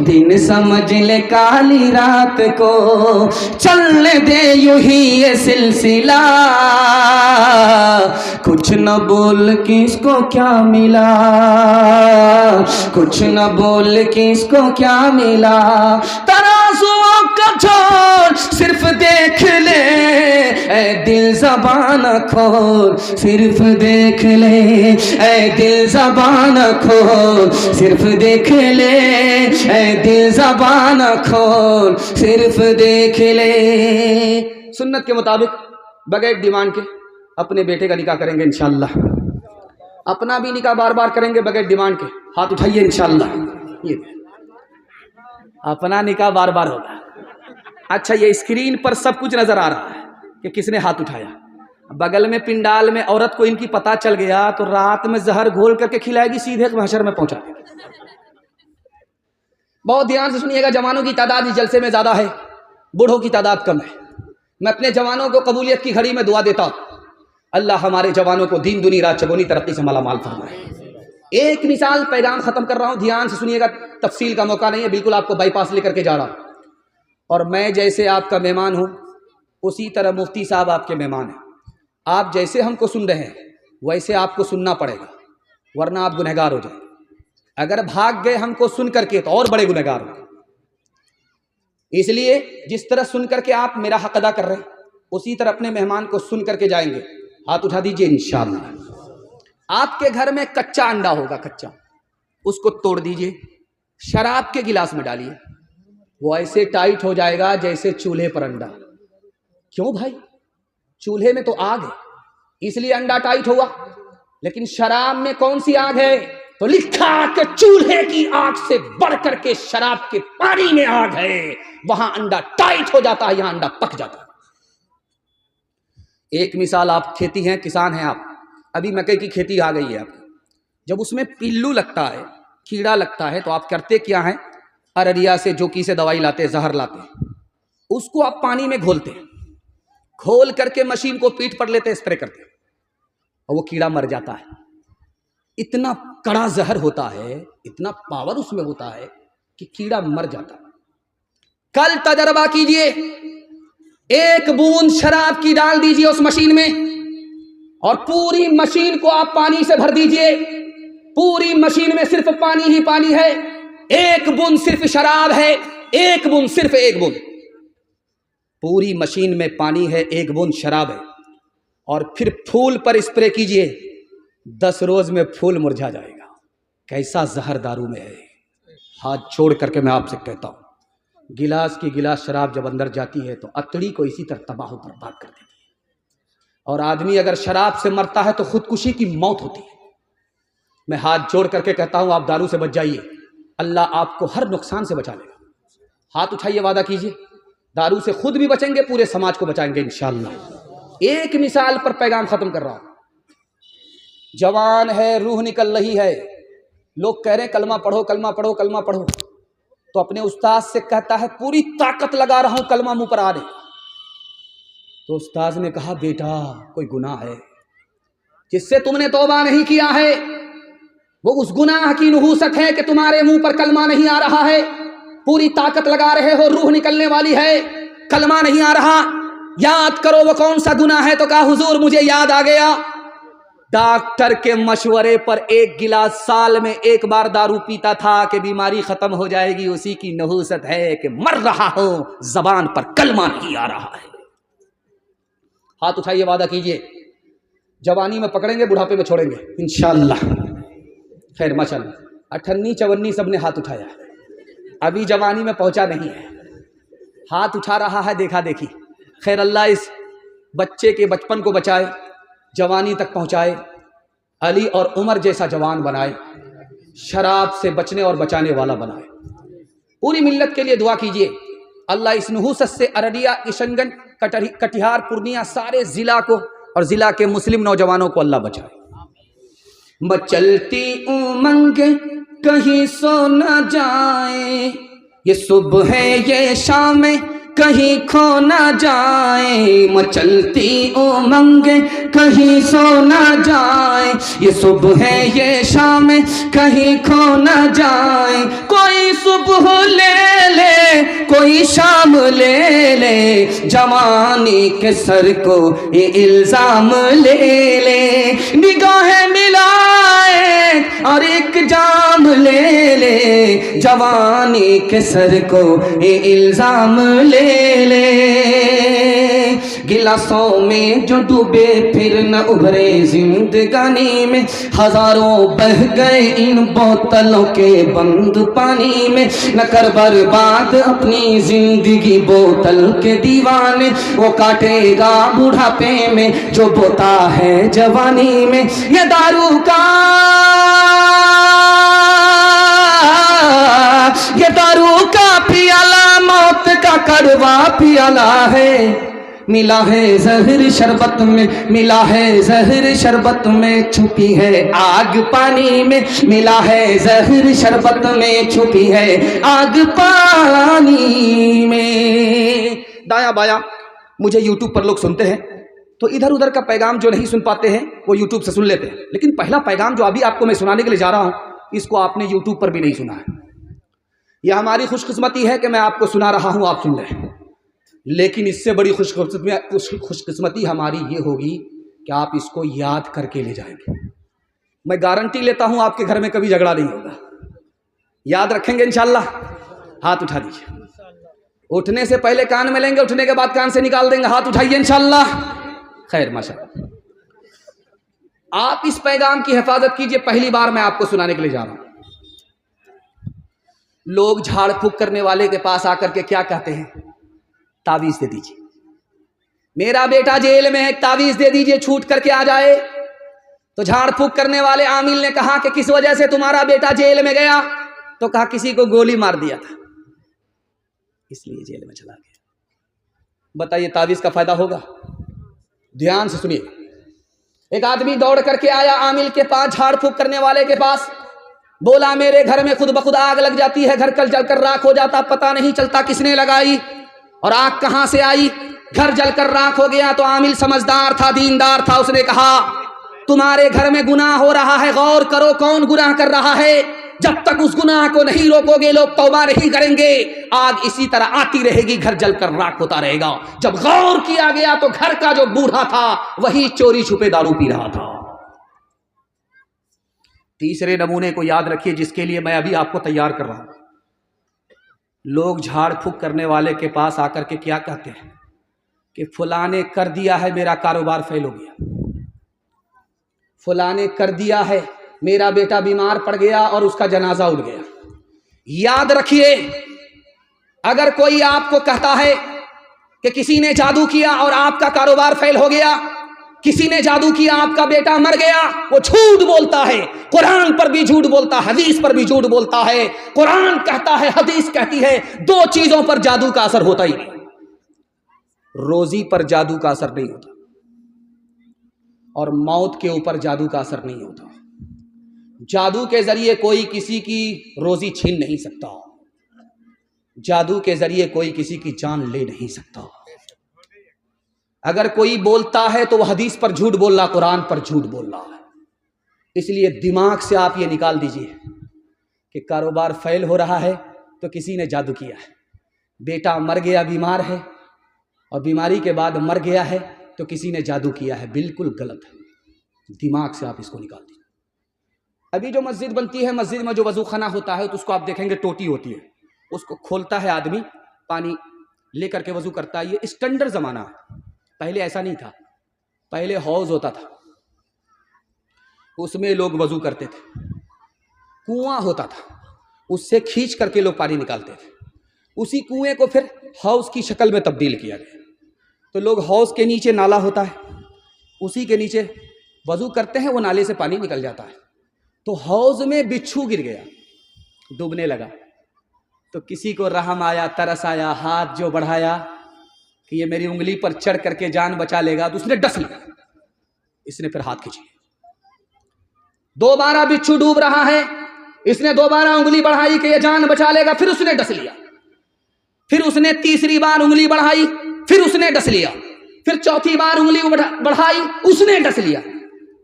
दिन समझ ले काली रात को, चलने दे यूं ही ये सिलसिला, कुछ न बोल किसको क्या मिला, कुछ न बोल किसको क्या मिला, तराजुओं का झोल सिर्फ देख ले, ऐ दिल ज़बान खोल, सिर्फ देख ले, ऐ दिल ज़बान खोल, सिर्फ देख ले, ऐ दिल ज़बान खोल, सिर्फ देख ले। सुन्नत के मुताबिक बगैर डिमांड के अपने बेटे का निकाह करेंगे इंशाअल्लाह, अपना भी निकाह बार बार करेंगे बगैर डिमांड के। हाथ उठाइए इंशाअल्लाह, ये अपना निकाह बार बार होगा। अच्छा, ये स्क्रीन पर सब कुछ नजर आ रहा है कि किसने हाथ उठाया। बगल में पिंडाल में औरत को इनकी पता चल गया तो रात में जहर घोल करके खिलाएगी, सीधे महशर में पहुंचा देगी। बहुत ध्यान से सुनिएगा, जवानों की तादाद इस जलसे में ज्यादा है, बूढ़ों की तादाद कम है। मैं अपने जवानों को कबूलियत की घड़ी में दुआ देता हूं, अल्लाह हमारे जवानों को दीन दुनी रात चगोनी तरक्की से मालामाल फरमाए। एक मिसाल पैगाम खत्म कर रहा हूं, ध्यान से सुनिएगा, तफसील का मौका नहीं है, बिल्कुल आपको बाईपास लेकर के जा रहा हूं। और मैं जैसे आपका मेहमान हूं, उसी तरह मुफ्ती साहब आपके मेहमान हैं। आप जैसे हमको सुन रहे हैं वैसे आपको सुनना पड़ेगा, वरना आप गुनहगार हो जाए। अगर भाग गए हमको सुन करके तो और बड़े गुनहगार होंगे। इसलिए जिस तरह सुन करके आप मेरा हक अदा कर रहे हैं, उसी तरह अपने मेहमान को सुन करके जाएंगे। हाथ उठा दीजिए इंशाअल्लाह। आपके घर में कच्चा अंडा होगा, कच्चा, उसको तोड़ दीजिए, शराब के गिलास में डालिए, वो ऐसे टाइट हो जाएगा जैसे चूल्हे पर अंडा। क्यों भाई? चूल्हे में तो आग है, इसलिए अंडा टाइट हुआ, लेकिन शराब में कौन सी आग है? तो लिखा कि चूल्हे की आग से बढ़ करके शराब के पानी में आग है। वहां अंडा टाइट हो जाता है, यहां अंडा पक जाता है। एक मिसाल, आप खेती हैं, किसान हैं आप, अभी मकई की खेती आ गई है आपकी, जब उसमें पिल्लू लगता है, कीड़ा लगता है, तो आप करते क्या हैं? अररिया से जोकी से दवाई लाते हैं, जहर लाते हैं, उसको आप पानी में घोलते हैं, घोल करके मशीन को पीठ पर लेते हैं, स्प्रे करते हैं, और वो कीड़ा मर जाता है। इतना कड़ा जहर होता है, इतना पावर उसमें होता है कि कीड़ा मर जाता है। कल तजर्बा कीजिए, एक बूंद शराब की डाल दीजिए उस मशीन में, और पूरी मशीन को आप पानी से भर दीजिए। पूरी मशीन में सिर्फ पानी ही पानी है, एक बूंद सिर्फ शराब है, एक बूंद, सिर्फ एक बूंद। पूरी मशीन में पानी है, एक बूंद शराब है, और फिर फूल पर स्प्रे कीजिए, 10 रोज में फूल मुरझा जाएगा। कैसा जहर दारू में है। हाथ छोड़ करके मैं आपसे कहता हूं, गिलास की गिलास शराब जब अंदर जाती है तो अतड़ी को इसी तरह तबाह बर्बाद कर देती है। और आदमी अगर शराब से मरता है तो खुदकुशी की मौत होती है। मैं हाथ जोड़ करके कहता हूं, आप दारू से बच जाइए, अल्लाह आपको हर नुकसान से बचा लेगा। हाथ उठाइए, वादा कीजिए, दारू से खुद भी बचेंगे, पूरे समाज को बचाएंगे इंशाअल्लाह। एक मिसाल पर पैगाम खत्म कर रहा हूं। जवान है, रूह निकल रही है, लोग कह रहे हैं कलमा पढ़ो, कलमा पढ़ो, कलमा पढ़ो, तो अपने उस्ताद से कहता है पूरी ताकत लगा रहा हूं कलमा मुंह पर आ रही। तो उस्ताद ने कहा, बेटा कोई गुनाह है जिससे तुमने तौबा नहीं किया है, वो उस गुनाह की नहूसत है कि तुम्हारे मुंह पर कलमा नहीं आ रहा है। पूरी ताकत लगा रहे हो, रूह निकलने वाली है, कलमा नहीं आ रहा, याद करो वो कौन सा गुनाह है। तो कहा, हुजूर मुझे याद आ गया, डॉक्टर के मशवरे पर एक गिलास साल में एक बार दारू पीता था कि बीमारी खत्म हो जाएगी, उसी की नहूसत है कि मर रहा हो, जबान पर कलमा नहीं आ रहा है। हाथ उठाइए, वादा कीजिए, जवानी में पकड़ेंगे, बुढ़ापे में छोड़ेंगे इंशाअल्लाह। खैर माशाअल्लाह, 58 54 सबने हाथ उठाया, अभी जवानी में पहुंचा नहीं है, हाथ उठा रहा है देखा देखी। खैर अल्लाह इस बच्चे के बचपन को बचाए, जवानी तक पहुंचाए, अली और उमर जैसा जवान बनाए, शराब से बचने और बचाने वाला बनाए। पूरी मिल्लत के लिए दुआ कीजिए, अल्लाह इस नहूसत से अररिया, किशनगंज, कटिहार, पूर्णिया, सारे ज़िला को और ज़िला के मुस्लिम नौजवानों को अल्लाह बचाए। मचलती उमंग कहीं सो न जाए, ये सुबह है ये शाम कहीं खो न जाए। मचलती उमंग कहीं सो न जाए, ये सुबह है ये शाम कहीं खो न जाए। कोई सुबह ले ले, कोई शाम ले ले, जवानी के सर को ये इल्जाम ले ले। निगाहें मिलाए और एक जाम ले ले, जवानी के सर को ये इल्जाम ले ले। गिलासों में जो डूबे फिर न उभरे जिंदगानी में, हजारों बह गए इन बोतलों के बंद पानी में। न कर बर्बाद अपनी जिंदगी बोतल के दीवाने, वो काटेगा बुढ़ापे में जो बोता है जवानी में। ये दारू का, ये दारू का पियाला मौत का कड़वा पियाला है। मिला है जहर शरबत में, मिला है जहर शरबत में, छुपी है आग पानी में। मिला है जहर शरबत में, छुपी है आग पानी में। दायां बायां मुझे यूट्यूब पर लोग सुनते हैं, तो इधर उधर का पैगाम जो नहीं सुन पाते हैं वो यूट्यूब से सुन लेते हैं, लेकिन पहला पैगाम जो अभी आपको मैं सुनाने के लिए जा रहा हूं, इसको आपने यूट्यूब पर भी नहीं सुना है। यह हमारी खुशकिस्मती है कि मैं आपको सुना रहा हूं, आप सुन रहे हैं, लेकिन इससे बड़ी खुशकिस्मती हमारी ये होगी कि आप इसको याद करके ले जाएंगे। मैं गारंटी लेता हूं आपके घर में कभी झगड़ा नहीं होगा, याद रखेंगे इंशाअल्लाह। हाथ उठा दीजिए, उठने से पहले कान में लेंगे, उठने के बाद कान से निकाल देंगे। हाथ उठाइए इंशाअल्लाह। खैर माशाअल्लाह, आप इस पैगाम की हिफाजत कीजिए। पहली बार मैं आपको सुनाने के लिए जा रहा हूं। लोग झाड़ फूक करने वाले के पास आकर के क्या कहते हैं? तावीज़ दे दीजिए, मेरा बेटा जेल में है, तावीज दे दीजिए छूट करके आ जाए। तो झाड़ फूक करने वाले आमिल ने कहा कि किस वजह से तुम्हारा बेटा जेल में गया? तो कहा किसी को गोली मार दिया था इसलिए जेल में चला गया। बताइए तावीज का फायदा होगा? ध्यान से सुनिए। एक आदमी दौड़ करके आया आमिल के पास, झाड़ फूक करने वाले के पास, बोला मेरे घर में खुद ब खुद आग लग जाती है, घर कल जलकर राख हो जाता, पता नहीं चलता किसने लगाई और आग कहां से आई, घर जलकर राख हो गया। तो आमिल समझदार था, दीनदार था, उसने कहा तुम्हारे घर में गुनाह हो रहा है, गौर करो कौन गुनाह कर रहा है। जब तक उस गुनाह को नहीं रोकोगे, लोग तौबा नहीं करेंगे, आग इसी तरह आती रहेगी, घर जलकर राख होता रहेगा। जब गौर किया गया तो घर का जो बूढ़ा था वही चोरी छुपे दारू पी रहा था। तीसरे नमूने को याद रखिए जिसके लिए मैं अभी आपको तैयार कर रहा हूं। लोग झाड़ फूक करने वाले के पास आकर के क्या कहते हैं कि फुला ने कर दिया है, मेरा कारोबार फेल हो गया, फुला ने कर दिया है, मेरा बेटा बीमार पड़ गया और उसका जनाजा उठ गया। याद रखिए, अगर कोई आपको कहता है कि किसी ने जादू किया और आपका कारोबार फेल हो गया, किसी ने जादू किया आपका बेटा मर गया, वो झूठ बोलता है। कुरान पर भी झूठ बोलता है, हदीस पर भी झूठ बोलता है। कुरान कहता है, हदीस कहती है, दो चीजों पर जादू का असर होता ही नहीं। रोजी पर जादू का असर नहीं होता और मौत के ऊपर जादू का असर नहीं होता। जादू के जरिए कोई किसी की रोजी छीन नहीं सकता, जादू के जरिए कोई किसी की जान ले नहीं सकता। अगर कोई बोलता है तो वह हदीस पर झूठ बोल रहा, कुरान पर झूठ बोल रहा है। इसलिए दिमाग से आप ये निकाल दीजिए कि कारोबार फेल हो रहा है तो किसी ने जादू किया है, बेटा मर गया बीमार है और बीमारी के बाद मर गया है तो किसी ने जादू किया है, बिल्कुल गलत है। दिमाग से आप इसको निकाल दीजिए। अभी जो मस्जिद बनती है, मस्जिद में जो वजू खाना होता है तो उसको आप देखेंगे टोटी होती है, उसको खोलता है आदमी, पानी लेकर के वजू करता है। ये स्टैंडर्ड जमाना है, पहले ऐसा नहीं था। पहले हौज होता था, उसमें लोग वजू करते थे। कुआं होता था, उससे खींच करके लोग पानी निकालते थे। उसी कुएं को फिर हौज की शक्ल में तब्दील किया गया। तो लोग हौज के नीचे नाला होता है, उसी के नीचे वजू करते हैं, वो नाले से पानी निकल जाता है। तो हौज में बिच्छू गिर गया, डूबने लगा, तो किसी को रहम आया, तरस आया, हाथ जो बढ़ाया कि ये मेरी उंगली पर चढ़ करके जान बचा लेगा, तो उसने डस लिया। इसने फिर हाथ खींची, दोबारा बिच्छू डूब रहा है, इसने दोबारा उंगली बढ़ाई कि ये जान बचा लेगा, फिर उसने डस लिया। फिर उसने तीसरी बार उंगली बढ़ाई, फिर उसने डस लिया। फिर चौथी बार उंगली बढ़ाई, उसने डस लिया।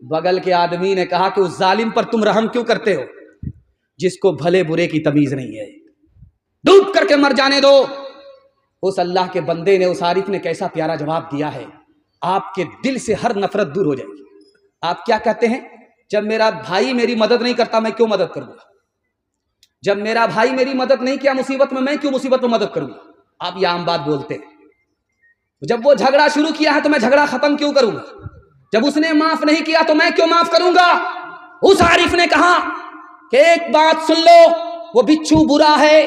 बगल के आदमी ने कहा कि उस जालिम पर तुम रहम क्यों करते हो जिसको भले बुरे की तमीज नहीं है, डूब करके मर जाने दो। उस अल्लाह के बंदे ने, उस आरिफ ने कैसा प्यारा जवाब दिया है, आपके दिल से हर नफरत दूर हो जाएगी। आप क्या कहते हैं, जब मेरा भाई मेरी मदद नहीं करता मैं क्यों मदद करूंगा, जब मेरा भाई मेरी मदद नहीं किया मुसीबत में, मैं क्यों मुसीबत में मदद करूंगा। आप ये आम बात बोलते हैं। जब वो झगड़ा शुरू किया है तो मैं झगड़ा खत्म क्यों करूंगा, जब उसने माफ नहीं किया तो मैं क्यों माफ करूंगा। उस आरिफ ने कहा कि एक बात सुन लो, वो बिच्छू बुरा है,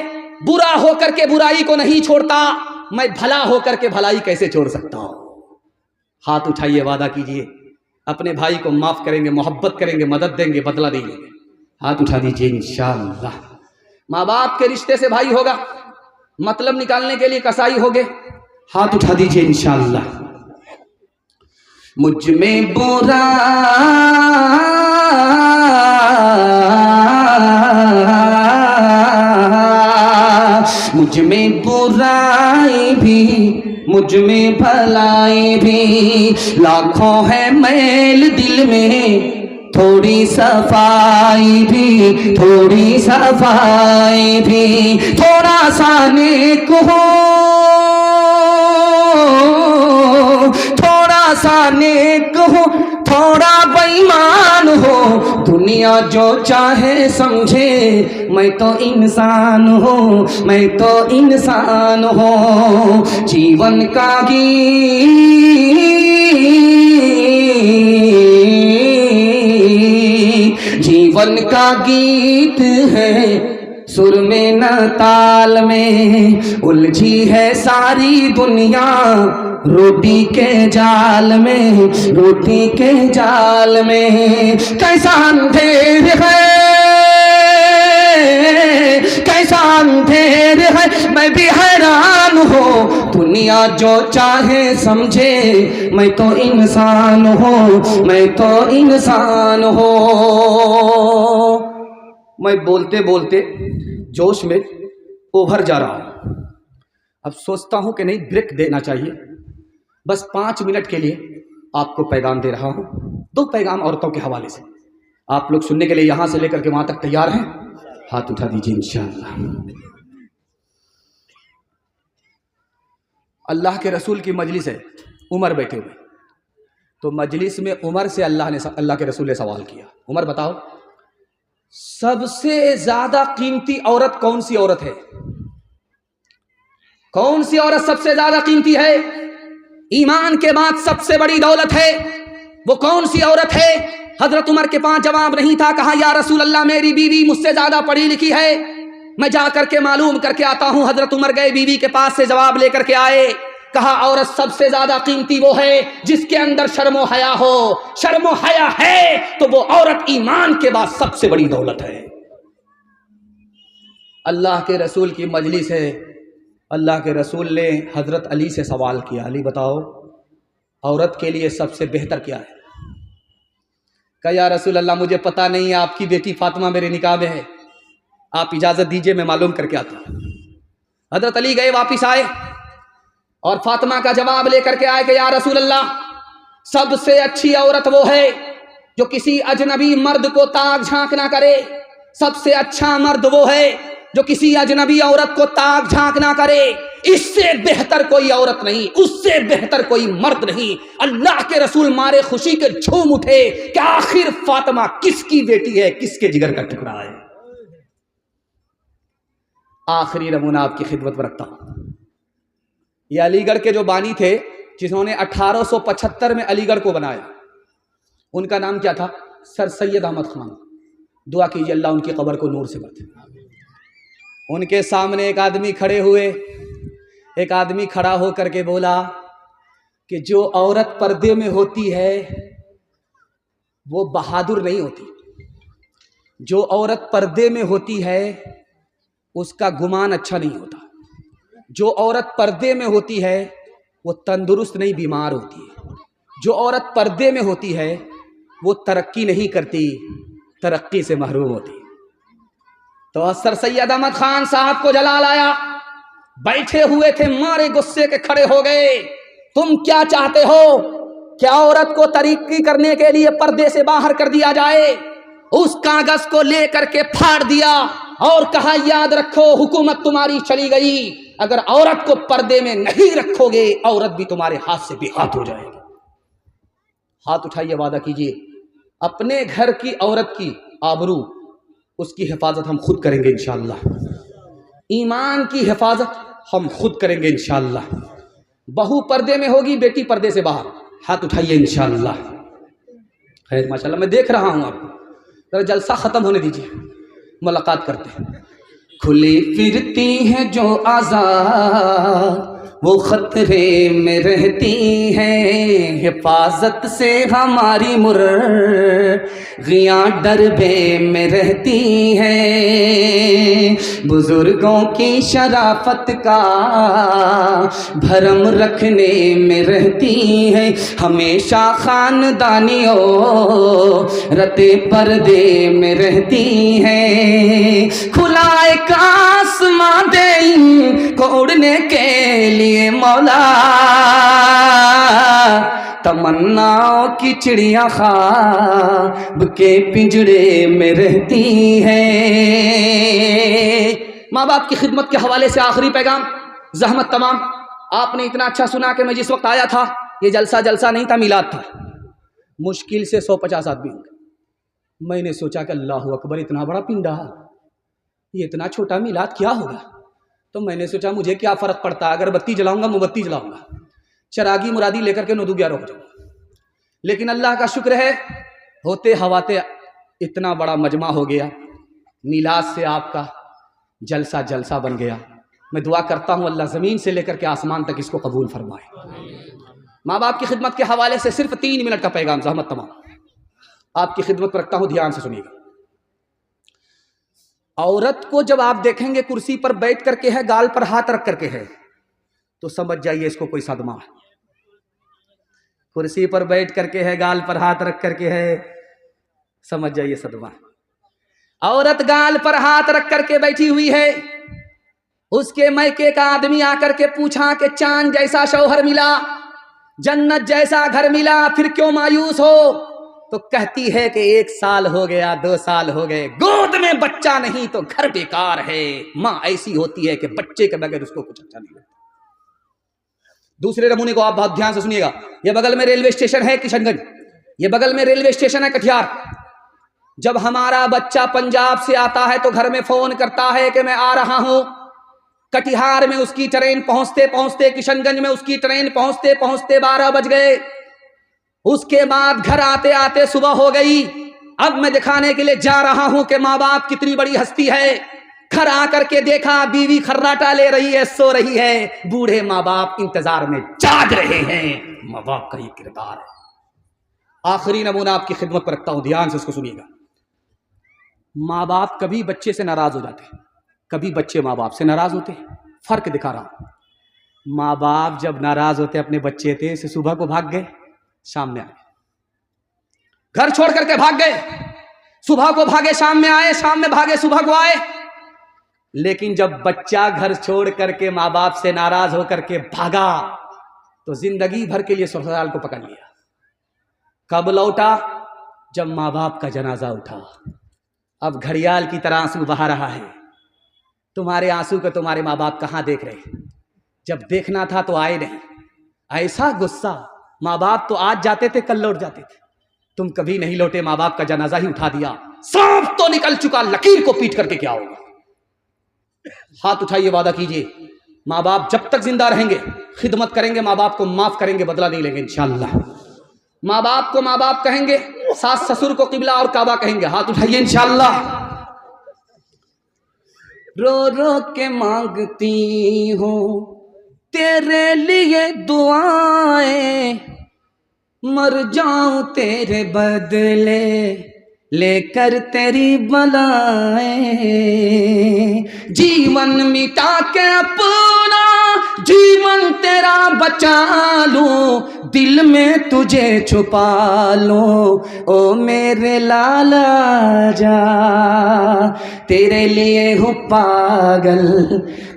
बुरा होकर के बुराई को नहीं छोड़ता, मैं भला होकर के भलाई कैसे छोड़ सकता हूं। हाथ उठाइए, वादा कीजिए अपने भाई को माफ करेंगे, मोहब्बत करेंगे, मदद देंगे, बदला नहीं लेंगे। हाथ उठा दीजिए इंशाअल्लाह। माँ बाप के रिश्ते से भाई होगा, मतलब निकालने के लिए कसाई हो गए, हाथ उठा दीजिए इंशाअल्लाह। मुझ में बुरा मुझ में बुराई भी, मुझ में भलाई भी, लाखों है मैल दिल में, थोड़ी सफाई भी, थोड़ी सफाई भी, थोड़ा सा नेक हो, थोड़ा सा नेक हो, थोड़ा बेईमान हो, दुनिया जो चाहे समझे, मैं तो इंसान हूँ, मैं तो इंसान हूँ। जीवन का जीवन का गीत है, सुर में न ताल में, उलझी है सारी दुनिया रोटी के जाल में, रोटी के जाल में। कैसा अंधेर है, कैसा अंधेर है, मैं भी हैरान हूँ। दुनिया जो चाहे समझे, मैं तो इंसान हूँ, मैं तो इंसान हूँ। मैं बोलते बोलते जोश में ओवर जा रहा हूँ। अब सोचता हूँ कि नहीं, ब्रेक देना चाहिए। बस 5 मिनट के लिए आपको पैगाम दे रहा हूँ, 2 पैगाम औरतों के हवाले से। आप लोग सुनने के लिए यहाँ से लेकर के वहाँ तक तैयार हैं? हाथ उठा दीजिए इंशाअल्लाह। अल्लाह के रसूल की मजलिस है, उमर बैठे हुए, तो मजलिस में उमर से अल्लाह के रसूल ने सवाल किया, उमर बताओ सबसे ज्यादा कीमती औरत कौन सी औरत है? कौन सी औरत सबसे ज्यादा कीमती है? ईमान के बाद सबसे बड़ी दौलत है, वो कौन सी औरत है? हजरत उमर के पास जवाब नहीं था। कहा या रसूल अल्लाह, मेरी बीवी मुझसे ज्यादा पढ़ी लिखी है, मैं जा करके मालूम करके आता हूं। हजरत उमर गए, बीवी के पास से जवाब लेकर के आए। कहा औरत सबसे ज्यादा कीमती वो है जिसके अंदर शर्मो हया हो। शर्मो हया है तो वो औरत ईमान के बाद सबसे बड़ी दौलत है। अल्लाह के रसूल की मजलिस है, अल्लाह के रसूल ने हजरत अली से सवाल किया, अली बताओ औरत के लिए सबसे बेहतर क्या है? कहा या रसूल अल्लाह, मुझे पता नहीं है, आपकी बेटी फातिमा मेरे निकाह में है, आप इजाजत दीजिए मैं मालूम करके आता हूं। हजरत अली गए, वापिस आए और फातिमा का जवाब लेकर के आए कि या रसूल अल्लाह, सबसे अच्छी औरत वो है जो किसी अजनबी मर्द को ताक झांक ना करे। सबसे अच्छा मर्द वो है जो किसी अजनबी औरत को ताक झांक ना करे। इससे बेहतर कोई औरत नहीं, उससे बेहतर कोई मर्द नहीं। अल्लाह के रसूल मारे खुशी के झूम उठे कि आखिर फातिमा किसकी बेटी है, किसके जिगर का टुकड़ा है। आखिरी नमूना आपकी खिदमत में रखता हूं। ये अलीगढ़ के जो बानी थे जिन्होंने 1875 में अलीगढ़ को बनाया, उनका नाम क्या था? सर सैयद अहमद खान। दुआ कीजिए अल्लाह उनकी कब्र को नूर से भर दे। उनके सामने एक आदमी खड़े हुए, एक आदमी खड़ा होकर के बोला कि जो औरत पर्दे में होती है वो बहादुर नहीं होती, जो औरत पर्दे में होती है उसका गुमान अच्छा नहीं होता, जो औरत पर्दे में होती है वो तंदुरुस्त नहीं बीमार होती है, जो औरत पर्दे में होती है वो तरक्की नहीं करती, तरक्की से महरूम होती। तो सर सैयद अहमद खान साहब को जलाल आया, बैठे हुए थे, मारे गुस्से के खड़े हो गए। तुम क्या चाहते हो? क्या औरत को तरक्की करने के लिए पर्दे से बाहर कर दिया जाए? उस कागज को लेकर के फाड़ दिया और कहा याद रखो हुकूमत तुम्हारी चली गई, अगर औरत को पर्दे में नहीं रखोगे औरत भी तुम्हारे हाथ से बेहाथ हो जाएगी। हाथ उठाइए, वादा कीजिए अपने घर की औरत की आबरू, उसकी हिफाजत हम खुद करेंगे इंशाअल्लाह। ईमान की हिफाजत हम खुद करेंगे इंशाअल्लाह। बहू पर्दे में होगी, बेटी पर्दे से बाहर। हाथ उठाइए इंशाअल्लाह। खैर माशाअल्लाह, मैं देख रहा हूं आपको, जरा जलसा खत्म होने दीजिए, मुलाकात करते हैं। खुली फिरती है जो आज़ाद वो खतरे में रहती हैं, हिफाजत से हमारी मुर्गियाँ डरबे में रहती हैं। बुजुर्गों की शराफत का भरम रखने में रहती हैं, हमेशा खानदानियों रते पर्दे में रहती हैं। खुला एक आसमां दे इनको उड़ने के लिए मौला, तमन्नाओं की चिड़िया ख्वाब के पिंजड़े में रहती हैं। माँ बाप की खिदमत के हवाले से आखिरी पैगाम, जहमत तमाम। आपने इतना अच्छा सुना कि मैं जिस वक्त आया था ये जलसा नहीं था, मिलाद था। मुश्किल से 150 आदमी होंगे। मैंने सोचा कि अल्लाह अकबर, इतना बड़ा पिंडा, ये इतना छोटा मिलाद क्या होगा? तो मैंने सोचा मुझे क्या फ़र्क पड़ता है, अगरबत्ती जलाऊंगा, मोमबत्ती जलाऊंगा, चरागी मुरादी लेकर के 9-11 हो जाऊंगा। लेकिन अल्लाह का शुक्र है, होते हवाते इतना बड़ा मजमा हो गया, मिलाद से आपका जलसा बन गया। मैं दुआ करता हूँ अल्लाह ज़मीन से लेकर के आसमान तक इसको कबूल फरमाए। माँ बाप की खिदमत के हवाले से सिर्फ 3 मिनट का पैगाम, ज़हमत तमाम आपकी खिदमत पर रखता हूं, ध्यान से सुनिएगा। औरत को जब आप देखेंगे कुर्सी पर बैठ करके है, गाल पर हाथ रख करके है, तो समझ जाइए इसको कोई सदमा है। कुर्सी पर बैठ करके है, गाल पर हाथ रख करके है, समझ जाइए सदमा। औरत गाल पर हाथ रख करके बैठी हुई है, उसके मैके का आदमी आकर के पूछा कि चांद जैसा शौहर मिला, जन्नत जैसा घर मिला, फिर क्यों मायूस हो? तो कहती है कि 1 साल हो गया, 2 साल हो गए, गोद में बच्चा नहीं तो घर बेकार है। मां ऐसी होती है कि बच्चे के बगैर उसको कुछ अच्छा नहीं लगता। दूसरे नमूने को आप बहुत ध्यान से सुनिएगा। ये बगल में रेलवे स्टेशन है किशनगंज, ये बगल में रेलवे स्टेशन है कटिहार। जब हमारा बच्चा पंजाब से आता है तो घर में फोन करता है कि मैं आ रहा हूं। कटिहार में उसकी ट्रेन पहुंचते पहुंचते, किशनगंज में उसकी ट्रेन पहुंचते पहुंचते 12 बज गए। उसके बाद घर आते आते सुबह हो गई। अब मैं दिखाने के लिए जा रहा हूं कि माँ बाप कितनी बड़ी हस्ती है। घर आकर के देखा बीवी खर्राटा ले रही है, सो रही है। बूढ़े माँ बाप इंतजार में जाग रहे हैं। माँ बाप का ये किरदार है। आखिरी नमूना आपकी खिदमत पर रखता हूं, ध्यान से इसको सुनिएगा। माँ बाप कभी बच्चे से नाराज हो जाते हैं, कभी बच्चे माँ बाप से नाराज होते हैं। फर्क दिखा रहा हूं। माँ बाप जब नाराज होते अपने बच्चे थे, से सुबह को भाग गए, शाम में आ गए, घर छोड़ करके भाग गए। सुबह को भागे, शाम में आए, शाम में भागे, सुबह को आए। लेकिन जब बच्चा घर छोड़ करके माँ बाप से नाराज होकर के भागा तो जिंदगी भर के लिए ससुराल को पकड़ लिया। कब लौटा? जब माँ बाप का जनाजा उठा। अब घड़ियाल की तरह आंसू बहा रहा है। तुम्हारे आंसू को तुम्हारे माँ बाप कहाँ देख रहे? जब देखना था तो आए नहीं। ऐसा गुस्सा, माँ बाप तो आज जाते थे, कल लौट जाते थे, तुम कभी नहीं लौटे, माँ बाप का जनाजा ही उठा दिया। सांप तो निकल चुका, लकीर को पीट करके क्या होगा? हाथ उठाइए, वादा कीजिए, माँ बाप जब तक जिंदा रहेंगे खिदमत करेंगे, माँ बाप को माफ करेंगे, बदला नहीं लेंगे इंशाअल्लाह। माँ बाप को माँ बाप कहेंगे, सास ससुर को किबला और काबा कहेंगे। हाथ उठाइए इंशाअल्लाह। रो रो के मांगती हूँ तेरे लिए दुआएं, मर जाऊं तेरे बदले लेकर तेरी बलाएं। जीवन मिटा के अपना जीवन तेरा बचा लूं, दिल में तुझे छुपा लूं। ओ मेरे लाला जा, तेरे लिए हूँ पागल,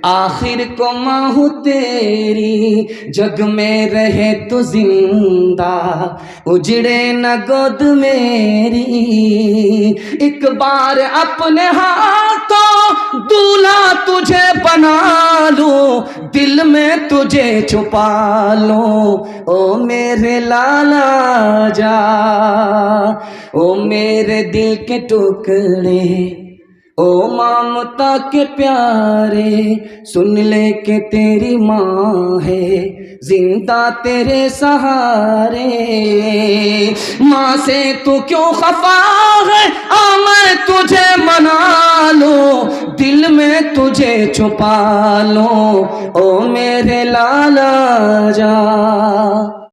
आखिर को माँ हूँ तेरी। जग में रहे तो जिंदा, उजड़े न गोद मेरी। एक बार अपने हाथों दूल्हा तुझे बना लूं, दिल में तुझे छुपा लूं। ओ मेरे लाला जा, ओ मेरे दिल के टुकड़े, ओ ममता के प्यारे, सुन ले के तेरी माँ है जिंदा तेरे सहारे। माँ से तू क्यों खफा है, आ मैं तुझे मना लूं, दिल में तुझे छुपा लूं। ओ मेरे लाला जा।